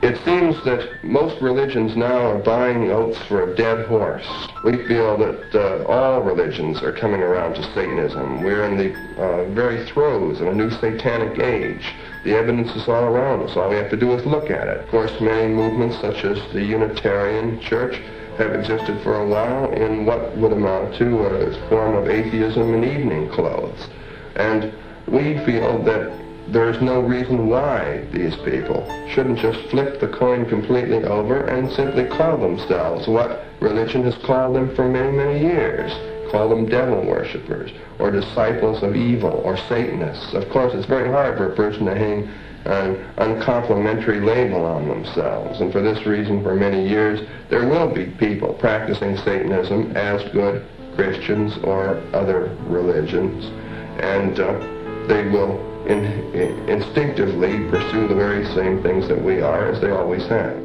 It seems that most religions now are buying oats for a dead horse. We feel that all religions are coming around to Satanism. We're in the very throes of a new satanic age. The evidence is all around us. All we have to do is look at it. Of course, many movements, such as the Unitarian Church, have existed for a while in what would amount to a form of atheism in evening clothes. And we feel that there's no reason why these people shouldn't just flip the coin completely over and simply call themselves what religion has called them for many, many years. Call them devil worshippers, or disciples of evil, or Satanists. Of course, it's very hard for a person to hang an uncomplimentary label on themselves, and for this reason, for many years, there will be people practicing Satanism as good Christians or other religions, and they will instinctively pursue the very same things that we are, as they always have.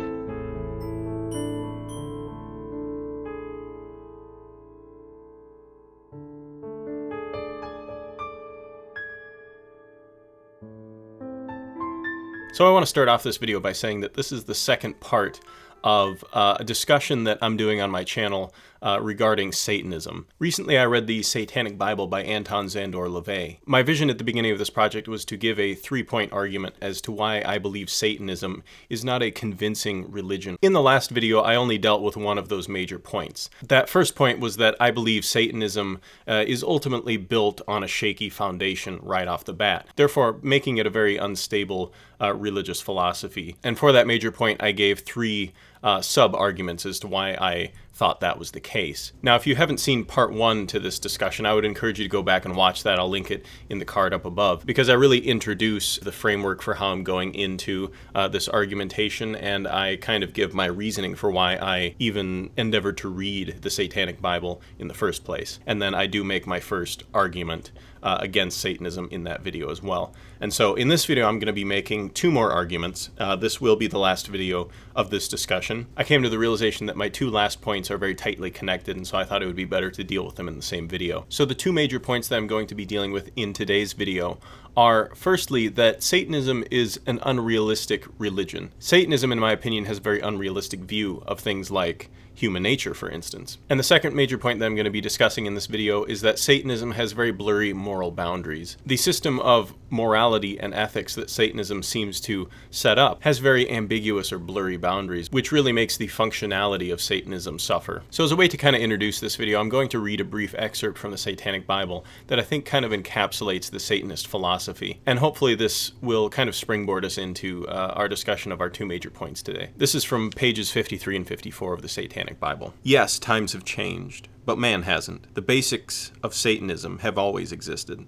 So I want to start off this video by saying that this is the second part of a discussion that I'm doing on my channel regarding Satanism. Recently I read the Satanic Bible by Anton Szandor LaVey. My vision at the beginning of this project was to give a three-point argument as to why I believe Satanism is not a convincing religion. In the last video I only dealt with one of those major points. That first point was that I believe Satanism is ultimately built on a shaky foundation right off the bat, therefore making it a very unstable religious philosophy. And for that major point I gave three sub-arguments as to why I thought that was the case. Now, if you haven't seen part one to this discussion, I would encourage you to go back and watch that. I'll link it in the card up above, because I really introduce the framework for how I'm going into this argumentation, and I kind of give my reasoning for why I even endeavored to read the Satanic Bible in the first place. And then I do make my first argument against Satanism in that video as well. And so in this video, I'm going to be making two more arguments. This will be the last video of this discussion. I came to the realization that my two last points are very tightly connected, and so I thought it would be better to deal with them in the same video. So the two major points that I'm going to be dealing with in today's video are, firstly, that Satanism is an unrealistic religion. Satanism, in my opinion, has a very unrealistic view of things like human nature, for instance. And the second major point that I'm going to be discussing in this video is that Satanism has very blurry moral boundaries. The system of morality and ethics that Satanism seems to set up has very ambiguous or blurry boundaries, which really makes the functionality of Satanism suffer. So as a way to kind of introduce this video, I'm going to read a brief excerpt from the Satanic Bible that I think kind of encapsulates the Satanist philosophy. And hopefully this will kind of springboard us into our discussion of our two major points today. This is from pages 53 and 54 of the Satanic Bible. Yes, times have changed, but man hasn't. The basics of Satanism have always existed.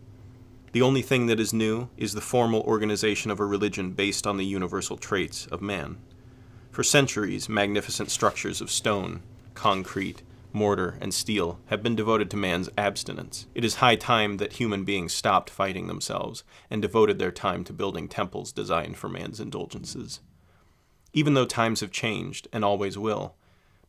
The only thing that is new is the formal organization of a religion based on the universal traits of man. For centuries, magnificent structures of stone, concrete, mortar, and steel have been devoted to man's abstinence. It is high time that human beings stopped fighting themselves and devoted their time to building temples designed for man's indulgences. Even though times have changed, and always will,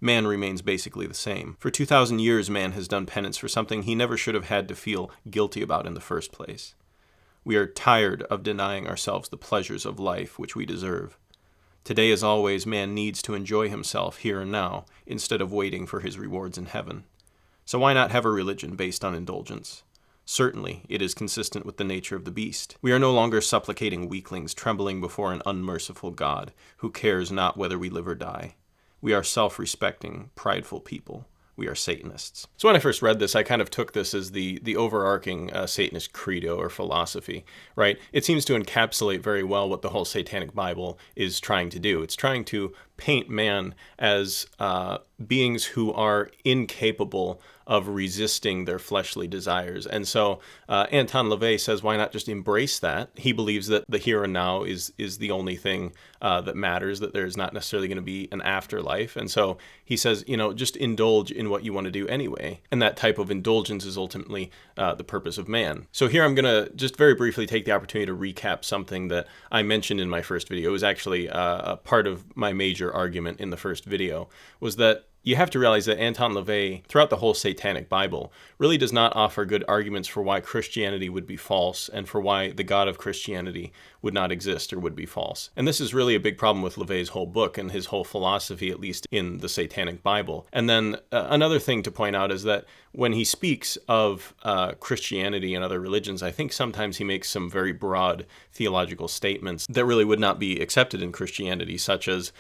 man remains basically the same. For 2,000 years, man has done penance for something he never should have had to feel guilty about in the first place. We are tired of denying ourselves the pleasures of life which we deserve. Today, as always, man needs to enjoy himself here and now, instead of waiting for his rewards in heaven. So why not have a religion based on indulgence? Certainly, it is consistent with the nature of the beast. We are no longer supplicating weaklings trembling before an unmerciful God, who cares not whether we live or die. We are self-respecting, prideful people. We are Satanists. So when I first read this, I kind of took this as the overarching Satanist credo or philosophy, right? It seems to encapsulate very well what the whole Satanic Bible is trying to do. It's trying to paint man as beings who are incapable of resisting their fleshly desires. And so Anton LaVey says, why not just embrace that? He believes that the here and now is the only thing that matters, that there's not necessarily going to be an afterlife. And so he says, you know, just indulge in what you want to do anyway. And that type of indulgence is ultimately the purpose of man. So here I'm going to just very briefly take the opportunity to recap something that I mentioned in my first video. It was actually a part of my major argument in the first video, was that You have to realize that Anton LaVey, throughout the whole Satanic Bible, really does not offer good arguments for why Christianity would be false and for why the God of Christianity would not exist or would be false. And this is really a big problem with LaVey's whole book and his whole philosophy, at least in the Satanic Bible. And then another thing to point out is that when he speaks of Christianity and other religions, I think sometimes he makes some very broad theological statements that really would not be accepted in Christianity, such as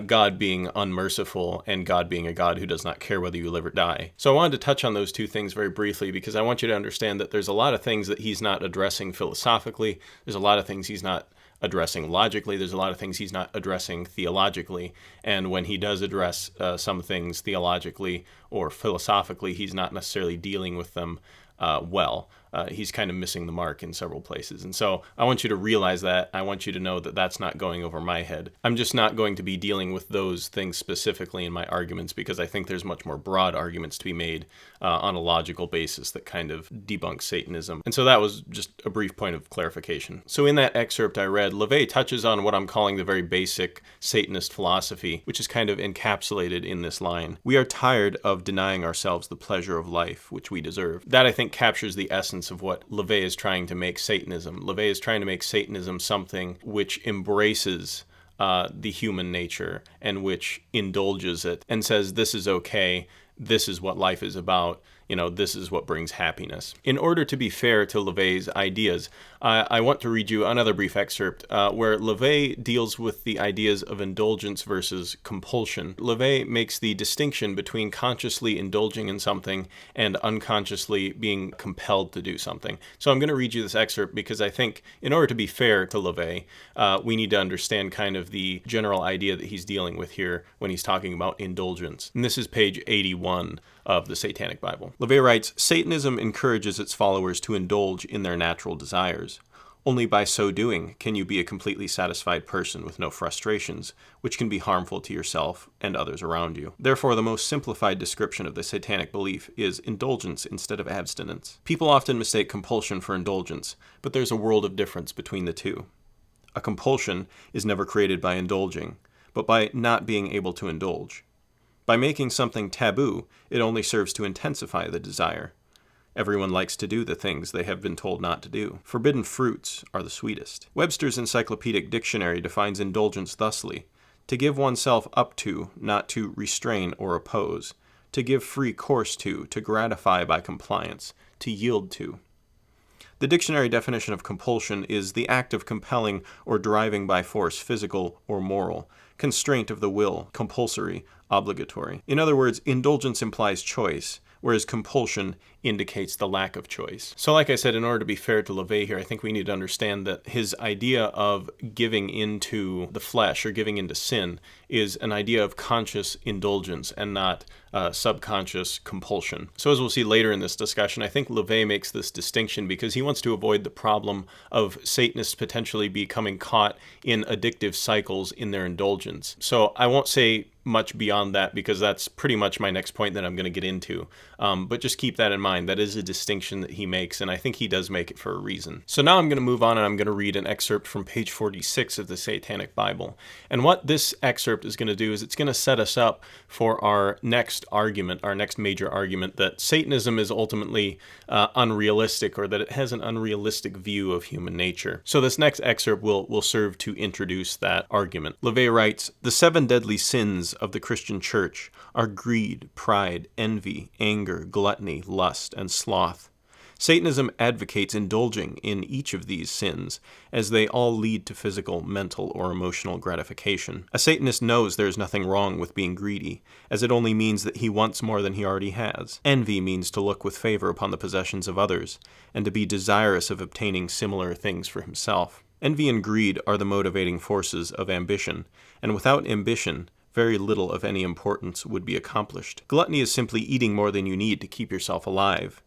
God being unmerciful and God being a God who does not care whether you live or die. So I wanted to touch on those two things very briefly because I want you to understand that there's a lot of things that he's not addressing philosophically. There's a lot of things he's not addressing logically. There's a lot of things he's not addressing theologically. And when he does address some things theologically or philosophically, he's not necessarily dealing with them well. He's kind of missing the mark in several places. And so I want you to realize that. I want you to know that that's not going over my head. I'm just not going to be dealing with those things specifically in my arguments because I think there's much more broad arguments to be made on a logical basis that kind of debunk Satanism. And so that was just a brief point of clarification. So in that excerpt I read, LaVey touches on what I'm calling the very basic Satanist philosophy, which is kind of encapsulated in this line. We are tired of denying ourselves the pleasure of life, which we deserve. That, I think, captures the essence of what LaVey is trying to make Satanism. LaVey is trying to make Satanism something which embraces the human nature and which indulges it and says, this is okay, this is what life is about, this is what brings happiness. In order to be fair to LaVey's ideas, I want to read you another brief excerpt where LaVey deals with the ideas of indulgence versus compulsion. LaVey makes the distinction between consciously indulging in something and unconsciously being compelled to do something. So I'm going to read you this excerpt because I think in order to be fair to LaVey, we need to understand kind of the general idea that he's dealing with here when he's talking about indulgence. And this is page 81 of the Satanic Bible. LaVey writes, Satanism encourages its followers to indulge in their natural desires. Only by so doing can you be a completely satisfied person with no frustrations, which can be harmful to yourself and others around you. Therefore, the most simplified description of the Satanic belief is indulgence instead of abstinence. People often mistake compulsion for indulgence, but there's a world of difference between the two. A compulsion is never created by indulging, but by not being able to indulge. By making something taboo, it only serves to intensify the desire. Everyone likes to do the things they have been told not to do. Forbidden fruits are the sweetest. Webster's Encyclopedic Dictionary defines indulgence thusly: to give oneself up to, not to restrain or oppose, to give free course to gratify by compliance, to yield to. The dictionary definition of compulsion is the act of compelling or driving by force, physical or moral, constraint of the will, compulsory, obligatory. In other words, indulgence implies choice, whereas compulsion indicates the lack of choice. So like I said, in order to be fair to LaVey here, I think we need to understand that his idea of giving into the flesh or giving into sin is an idea of conscious indulgence and not subconscious compulsion. So as we'll see later in this discussion, I think LaVey makes this distinction because he wants to avoid the problem of Satanists potentially becoming caught in addictive cycles in their indulgence. So I won't say much beyond that because that's pretty much my next point that I'm going to get into. But just keep that in mind. That is a distinction that he makes, and I think he does make it for a reason. So now I'm going to move on and I'm going to read an excerpt from page 46 of the Satanic Bible. And what this excerpt is going to do is it's going to set us up for our next argument, our next major argument, that Satanism is ultimately unrealistic, or that it has an unrealistic view of human nature. So this next excerpt will serve to introduce that argument. LaVey writes, the 7 deadly sins of the Christian church are greed, pride, envy, anger, gluttony, lust, and sloth. Satanism advocates indulging in each of these sins, as they all lead to physical, mental, or emotional gratification. A Satanist knows there is nothing wrong with being greedy, as it only means that he wants more than he already has. Envy means to look with favor upon the possessions of others, and to be desirous of obtaining similar things for himself. Envy and greed are the motivating forces of ambition, and without ambition, very little of any importance would be accomplished. Gluttony is simply eating more than you need to keep yourself alive.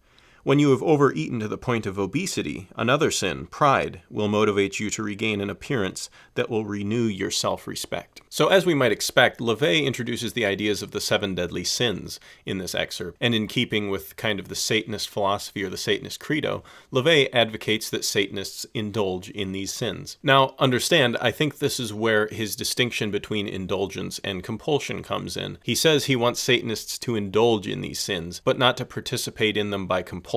When you have overeaten to the point of obesity, another sin, pride, will motivate you to regain an appearance that will renew your self-respect. So as we might expect, LaVey introduces the ideas of the 7 deadly sins in this excerpt, and in keeping with kind of the Satanist philosophy or the Satanist credo, LaVey advocates that Satanists indulge in these sins. Now, understand, I think this is where his distinction between indulgence and compulsion comes in. He says he wants Satanists to indulge in these sins, but not to participate in them by compulsion.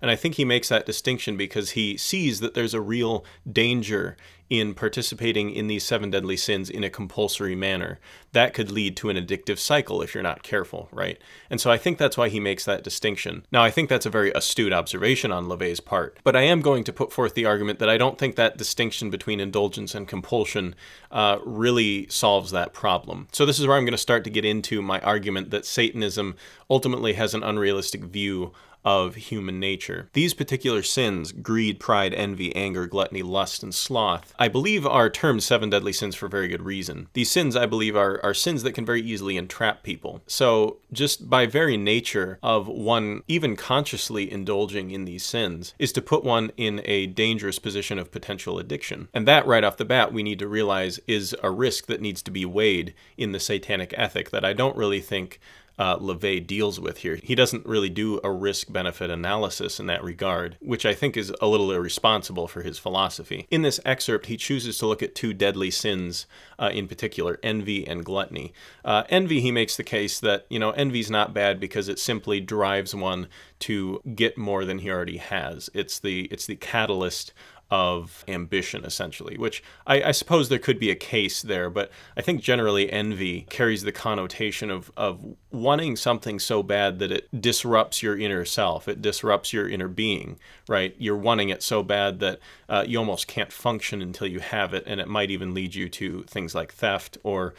And I think he makes that distinction because he sees that there's a real danger in participating in these 7 deadly sins in a compulsory manner. That could lead to an addictive cycle if you're not careful, right? And so I think that's why he makes that distinction. Now, I think that's a very astute observation on LaVey's part, but I am going to put forth the argument that I don't think that distinction between indulgence and compulsion really solves that problem. So this is where I'm going to start to get into my argument that Satanism ultimately has an unrealistic view of human nature. These particular sins, greed, pride, envy, anger, gluttony, lust, and sloth, I believe are termed 7 deadly sins for very good reason. These sins, I believe, are sins that can very easily entrap people. So just by very nature of one even consciously indulging in these sins is to put one in a dangerous position of potential addiction. And that right off the bat we need to realize is a risk that needs to be weighed in the satanic ethic that I don't really think LaVey deals with here. He doesn't really do a risk-benefit analysis in that regard, which I think is a little irresponsible for his philosophy. In this excerpt, he chooses to look at 2 deadly sins in particular, envy and gluttony. Envy, he makes the case that, envy's not bad because it simply drives one to get more than he already has. It's the catalyst of ambition, essentially, which I suppose there could be a case there, but I think generally envy carries the connotation of wanting something so bad that it disrupts your inner self, it disrupts your inner being, right? You're wanting it so bad that you almost can't function until you have it, and it might even lead you to things like theft or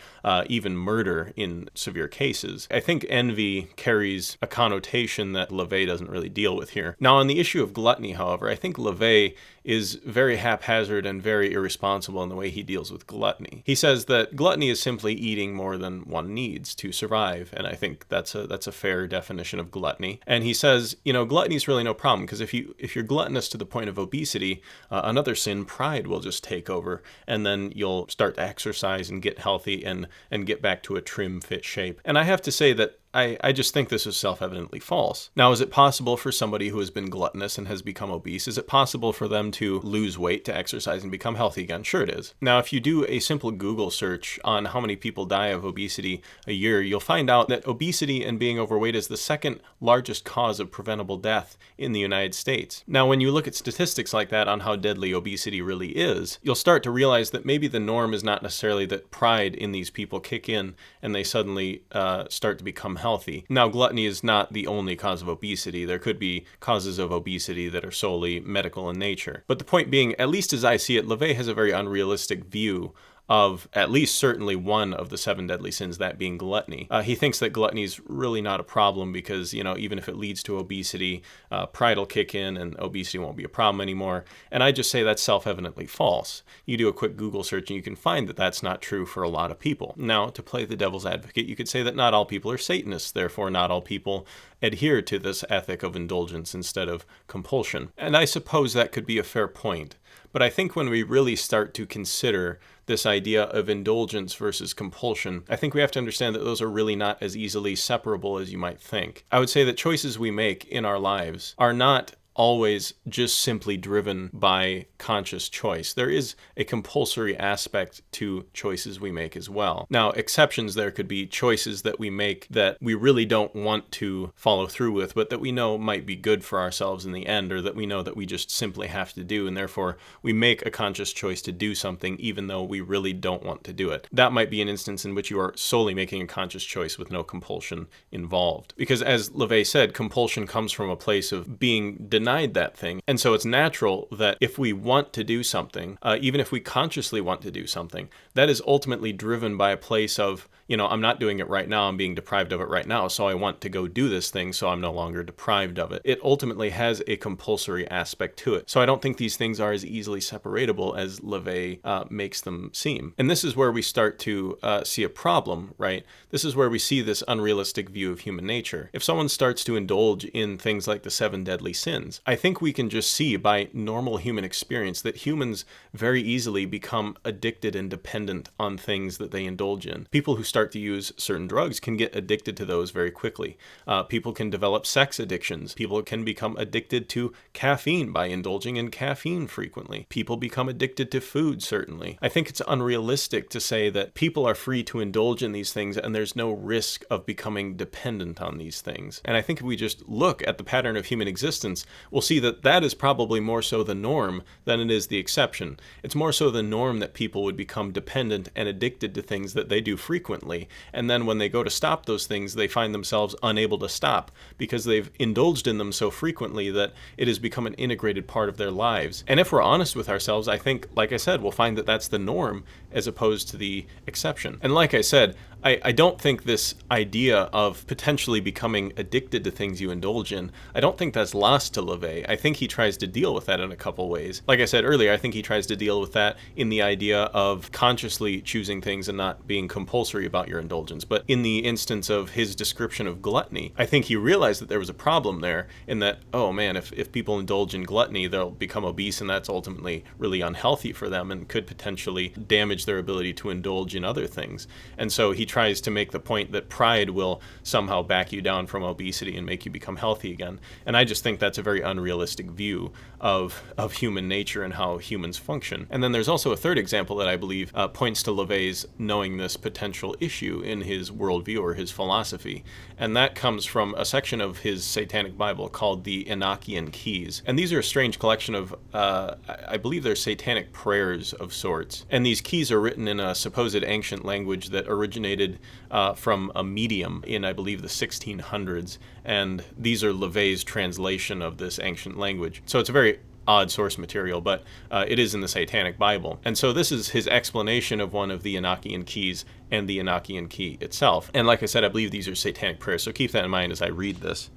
even murder in severe cases. I think envy carries a connotation that LaVey doesn't really deal with here. Now, on the issue of gluttony, however, I think LaVey is very haphazard and very irresponsible in the way he deals with gluttony. He says that gluttony is simply eating more than one needs to survive, and I think that's a fair definition of gluttony. And he says, gluttony is really no problem, because if you're gluttonous to the point of obesity, another sin, pride, will just take over, and then you'll start to exercise and get healthy and get back to a trim, fit shape. And I have to say that I just think this is self-evidently false. Now, is it possible for somebody who has been gluttonous and has become obese, is it possible for them to lose weight, to exercise, and become healthy again? Sure it is. Now, if you do a simple Google search on how many people die of obesity a year, you'll find out that obesity and being overweight is the 2nd largest cause of preventable death in the United States. Now, when you look at statistics like that on how deadly obesity really is, you'll start to realize that maybe the norm is not necessarily that pride in these people kick in and they suddenly start to become healthy. Now, gluttony is not the only cause of obesity. There could be causes of obesity that are solely medical in nature. But the point being, at least as I see it, LaVey has a very unrealistic view of at least certainly one of the 7 deadly sins, that being gluttony. He thinks that gluttony is really not a problem because, even if it leads to obesity, pride will kick in and obesity won't be a problem anymore. And I just say that's self-evidently false. You do a quick Google search and you can find that that's not true for a lot of people. Now, to play the devil's advocate, you could say that not all people are Satanists, therefore not all people adhere to this ethic of indulgence instead of compulsion. And I suppose that could be a fair point. But I think when we really start to consider this idea of indulgence versus compulsion, I think we have to understand that those are really not as easily separable as you might think. I would say that choices we make in our lives are not always just simply driven by conscious choice. There is a compulsory aspect to choices we make as well. Now, exceptions there could be choices that we make that we really don't want to follow through with, but that we know might be good for ourselves in the end, or that we know that we just simply have to do, and therefore we make a conscious choice to do something even though we really don't want to do it. That might be an instance in which you are solely making a conscious choice with no compulsion involved. Because as LaVey said, compulsion comes from a place of being denied denied that thing. And so it's natural that if we want to do something, even if we consciously want to do something, that is ultimately driven by a place of, I'm not doing it right now, I'm being deprived of it right now, so I want to go do this thing so I'm no longer deprived of it. It ultimately has a compulsory aspect to it. So I don't think these things are as easily separatable as LaVey makes them seem. And this is where we start to see a problem, right? This is where we see this unrealistic view of human nature. If someone starts to indulge in things like the 7 deadly sins, I think we can just see by normal human experience that humans very easily become addicted and dependent on things that they indulge in. People who start to use certain drugs can get addicted to those very quickly. People can develop sex addictions. People can become addicted to caffeine by indulging in caffeine frequently. People become addicted to food, certainly. I think it's unrealistic to say that people are free to indulge in these things and there's no risk of becoming dependent on these things. And I think if we just look at the pattern of human existence, we'll see that that is probably more so the norm than it is the exception. It's more so the norm that people would become dependent and addicted to things that they do frequently. And then when they go to stop those things, they find themselves unable to stop because they've indulged in them so frequently that it has become an integrated part of their lives. And if we're honest with ourselves, I think, like I said, we'll find that that's the norm as opposed to the exception. And like I said, I don't think this idea of potentially becoming addicted to things you indulge in, I don't think that's lost to LaVey. I think he tries to deal with that in a couple ways. Like I said earlier, I think he tries to deal with that in the idea of consciously choosing things and not being compulsory about your indulgence. But in the instance of his description of gluttony, I think he realized that there was a problem there in that, oh man, if people indulge in gluttony, they'll become obese and that's ultimately really unhealthy for them and could potentially damage their ability to indulge in other things. And so he tries to make the point that pride will somehow back you down from obesity and make you become healthy again. And I just think that's a very unrealistic view of human nature and how humans function. And then there's also a third example that I believe points to LaVey's knowing this potential issue in his worldview or his philosophy. And that comes from a section of his Satanic Bible called the Enochian Keys. And these are a strange collection of, I believe they're satanic prayers of sorts. And these keys are written in a supposed ancient language that originated from a medium in, I believe, the 1600s. And these are LaVey's translation of this ancient language. So it's a very odd source material, but it is in the Satanic Bible. And so this is his explanation of one of the Enochian keys and the Enochian key itself. And like I said, I believe these are satanic prayers, so keep that in mind as I read this.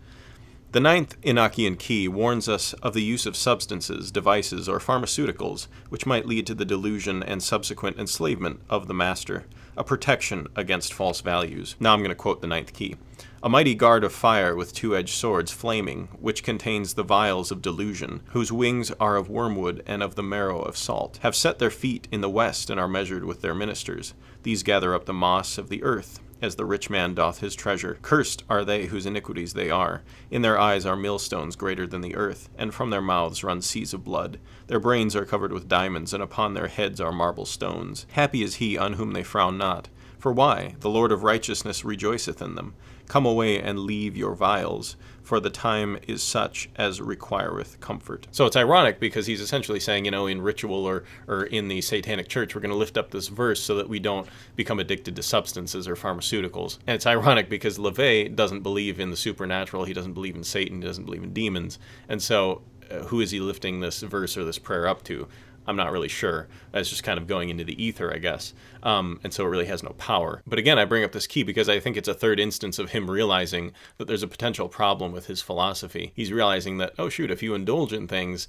The 9th Enochian key warns us of the use of substances, devices, or pharmaceuticals which might lead to the delusion and subsequent enslavement of the master, a protection against false values. Now I'm going to quote the 9th key. A mighty guard of fire with 2-edged swords flaming, which contains the vials of delusion, whose wings are of wormwood and of the marrow of salt, have set their feet in the west and are measured with their ministers. These gather up the moss of the earth, as the rich man doth his treasure. Cursed are they whose iniquities they are. In their eyes are millstones greater than the earth, and from their mouths run seas of blood. Their brains are covered with diamonds, and upon their heads are marble stones. Happy is he on whom they frown not. For why? The Lord of righteousness rejoiceth in them. Come away and leave your vials, for the time is such as requireth comfort. So it's ironic because he's essentially saying, in ritual or in the Satanic Church, we're going to lift up this verse so that we don't become addicted to substances or pharmaceuticals. And it's ironic because LaVey doesn't believe in the supernatural, he doesn't believe in Satan, he doesn't believe in demons. And so who is he lifting this verse or this prayer up to? I'm not really sure. That's just kind of going into the ether, I guess. And so it really has no power. But again, I bring up this key because I think it's a third instance of him realizing that there's a potential problem with his philosophy. He's realizing that, oh shoot, if you indulge in things,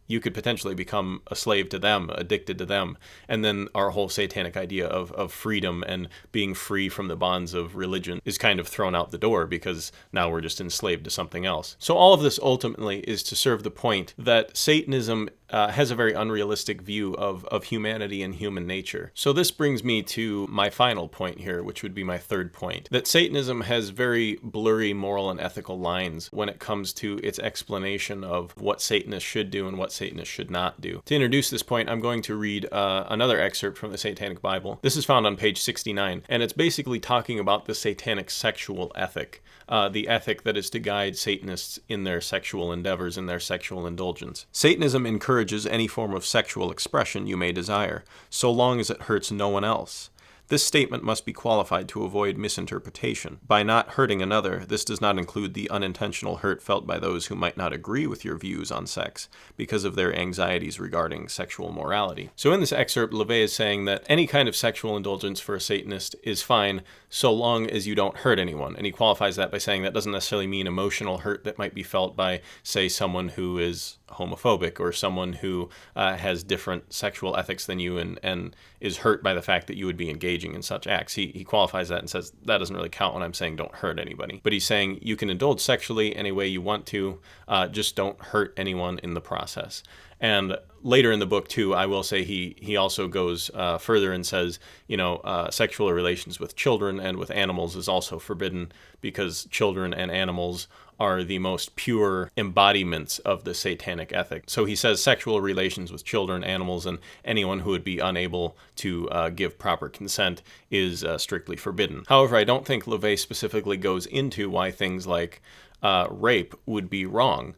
you could potentially become a slave to them, addicted to them. And then our whole satanic idea of freedom and being free from the bonds of religion is kind of thrown out the door because now we're just enslaved to something else. So all of this ultimately is to serve the point that Satanism has a very unrealistic view of humanity and human nature. So this brings me to my final point here, which would be my third point, that Satanism has very blurry moral and ethical lines when it comes to its explanation of what Satanists should do and what Satanists should not do. To introduce this point, I'm going to read another excerpt from the Satanic Bible. This is found on page 69, and it's basically talking about the satanic sexual ethic, the ethic that is to guide Satanists in their sexual endeavors and their sexual indulgence. Satanism encourages any form of sexual expression you may desire, so long as it hurts no one else. This statement must be qualified to avoid misinterpretation. By not hurting another, this does not include the unintentional hurt felt by those who might not agree with your views on sex because of their anxieties regarding sexual morality. So in this excerpt, LaVey is saying that any kind of sexual indulgence for a Satanist is fine so long as you don't hurt anyone. And he qualifies that by saying that doesn't necessarily mean emotional hurt that might be felt by, say, someone who is homophobic or someone who has different sexual ethics than you and is hurt by the fact that you would be engaging in such acts. He qualifies that and says that doesn't really count when I'm saying don't hurt anybody. But he's saying you can indulge sexually any way you want to, just don't hurt anyone in the process. And later in the book, too, I will say he also goes further and says, sexual relations with children and with animals is also forbidden because children and animals are the most pure embodiments of the satanic ethic. So he says sexual relations with children, animals, and anyone who would be unable to give proper consent is strictly forbidden. However, I don't think LaVey specifically goes into why things like rape would be wrong.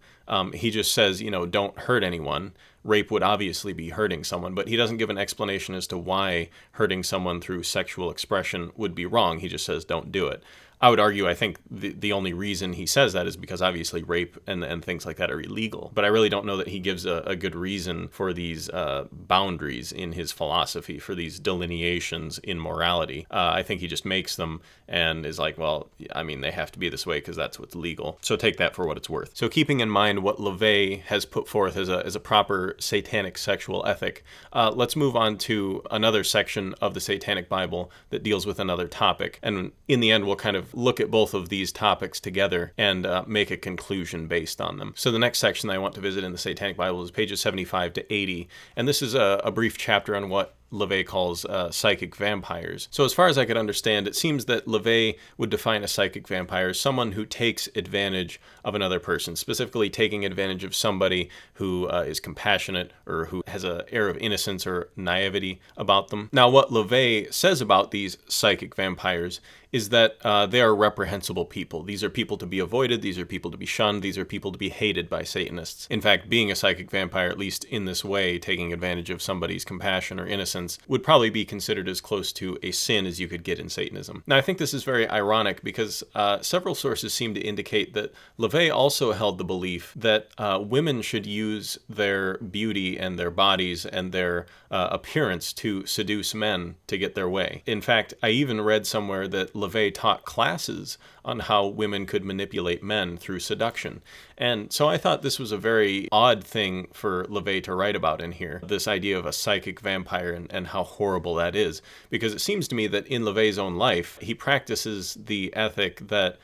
He just says, don't hurt anyone. Rape would obviously be hurting someone, but he doesn't give an explanation as to why hurting someone through sexual expression would be wrong. He just says, don't do it. I would argue, I think the only reason he says that is because obviously rape and things like that are illegal. But I really don't know that he gives a good reason for these boundaries in his philosophy, for these delineations in morality. I think he just makes them and is like, well, they have to be this way because that's what's legal. So take that for what it's worth. So keeping in mind what LaVey has put forth as a proper satanic sexual ethic, let's move on to another section of the Satanic Bible that deals with another topic. And in the end, we'll kind of look at both of these topics together and make a conclusion based on them. So the next section that I want to visit in the Satanic Bible is pages 75 to 80, and this is a brief chapter on what LaVey calls psychic vampires. So as far as I could understand, it seems that LaVey would define a psychic vampire as someone who takes advantage of another person, specifically taking advantage of somebody who is compassionate or who has an air of innocence or naivety about them. Now, what LaVey says about these psychic vampires is that they are reprehensible people. These are people to be avoided. These are people to be shunned. These are people to be hated by Satanists. In fact, being a psychic vampire, at least in this way, taking advantage of somebody's compassion or innocence, would probably be considered as close to a sin as you could get in Satanism. Now, I think this is very ironic because several sources seem to indicate that LaVey also held the belief that women should use their beauty and their bodies and their appearance to seduce men to get their way. In fact, I even read somewhere that LaVey taught classes on how women could manipulate men through seduction. And so I thought this was a very odd thing for LaVey to write about in here, this idea of a psychic vampire and how horrible that is. Because it seems to me that in LaVey's own life, he practices the ethic that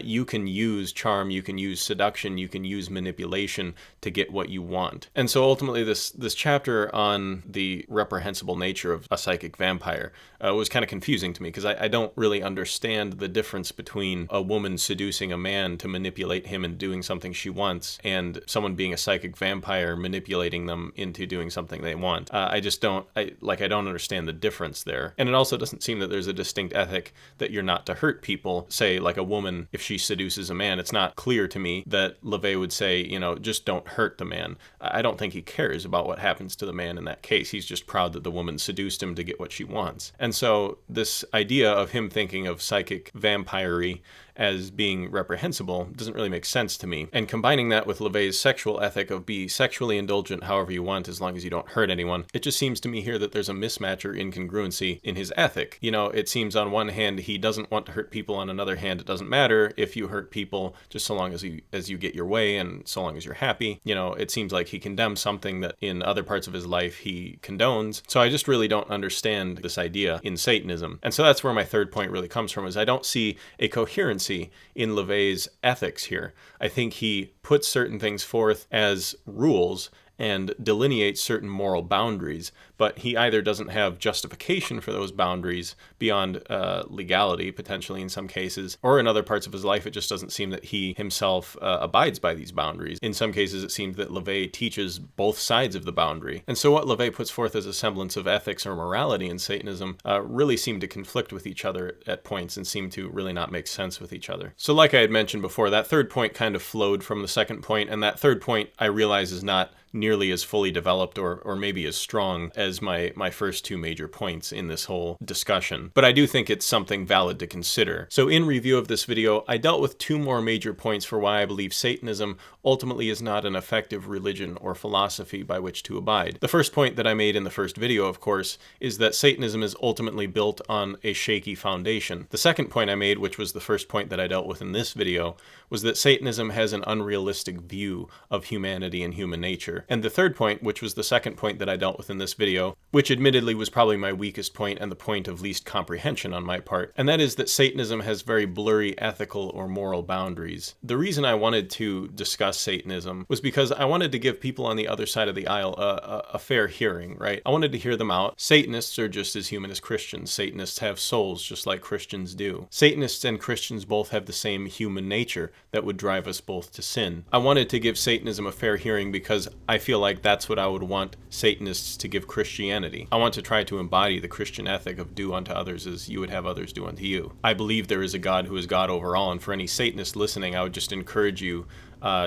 you can use charm, you can use seduction, you can use manipulation to get what you want. And so ultimately this chapter on the reprehensible nature of a psychic vampire was kind of confusing to me because I don't really understand the difference between a woman seducing a man to manipulate him and doing something she wants and someone being a psychic vampire manipulating them into doing something they want. I don't understand the difference there. And it also doesn't seem that there's a distinct ethic that you're not to hurt people. Say like a woman, if she seduces a man, it's not clear to me that LaVey would say, just don't hurt the man. I don't think he cares about what happens to the man in that case. He's just proud that the woman seduced him to get what she wants. And so this idea of him thinking of psychic vampire-y as being reprehensible doesn't really make sense to me. And combining that with LaVey's sexual ethic of be sexually indulgent however you want as long as you don't hurt anyone, it just seems to me here that there's a mismatch or incongruency in his ethic. It seems on one hand he doesn't want to hurt people, on another hand it doesn't matter if you hurt people just so long as you get your way and so long as you're happy. It seems like he condemns something that in other parts of his life he condones. So I just really don't understand this idea in Satanism. And so that's where my third point really comes from, is I don't see a coherency in LaVey's ethics here. I think he puts certain things forth as rules and delineates certain moral boundaries, but he either doesn't have justification for those boundaries beyond legality, potentially in some cases, or in other parts of his life it just doesn't seem that he himself abides by these boundaries. In some cases it seems that LaVey teaches both sides of the boundary. And so what LaVey puts forth as a semblance of ethics or morality in Satanism really seem to conflict with each other at points and seem to really not make sense with each other. So like I had mentioned before, that third point kind of flowed from the second point, and that third point I realize is not nearly as fully developed or maybe as strong as my first two major points in this whole discussion. But I do think it's something valid to consider. So in review of this video, I dealt with two more major points for why I believe Satanism ultimately is not an effective religion or philosophy by which to abide. The first point that I made in the first video, of course, is that Satanism is ultimately built on a shaky foundation. The second point I made, which was the first point that I dealt with in this video, was that Satanism has an unrealistic view of humanity and human nature. And the third point, which was the second point that I dealt with in this video, which admittedly was probably my weakest point and the point of least comprehension on my part, and that is that Satanism has very blurry ethical or moral boundaries. The reason I wanted to discuss Satanism was because I wanted to give people on the other side of the aisle a fair hearing, right? I wanted to hear them out. Satanists are just as human as Christians. Satanists have souls just like Christians do. Satanists and Christians both have the same human nature that would drive us both to sin. I wanted to give Satanism a fair hearing because I feel like that's what I would want Satanists to give Christianity. I want to try to embody the Christian ethic of do unto others as you would have others do unto you. I believe there is a God who is God over all, and for any Satanist listening, I would just encourage you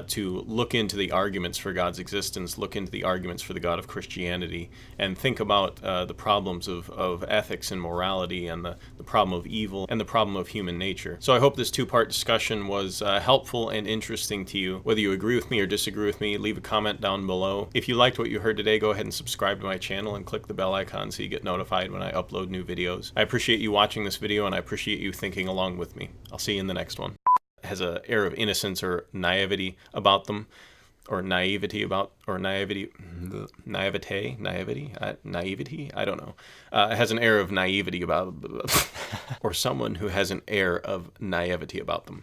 to look into the arguments for God's existence, look into the arguments for the God of Christianity, and think about the problems of ethics and morality, and the problem of evil, and the problem of human nature. So I hope this two-part discussion was helpful and interesting to you. Whether you agree with me or disagree with me, leave a comment down below. If you liked what you heard today, go ahead and subscribe to my channel and click the bell icon so you get notified when I upload new videos. I appreciate you watching this video, and I appreciate you thinking along with me. I'll see you in the next one. Has an air of innocence or naivety about them, or naivety, I don't know. It has an air of naivety about, or someone who has an air of naivety about them.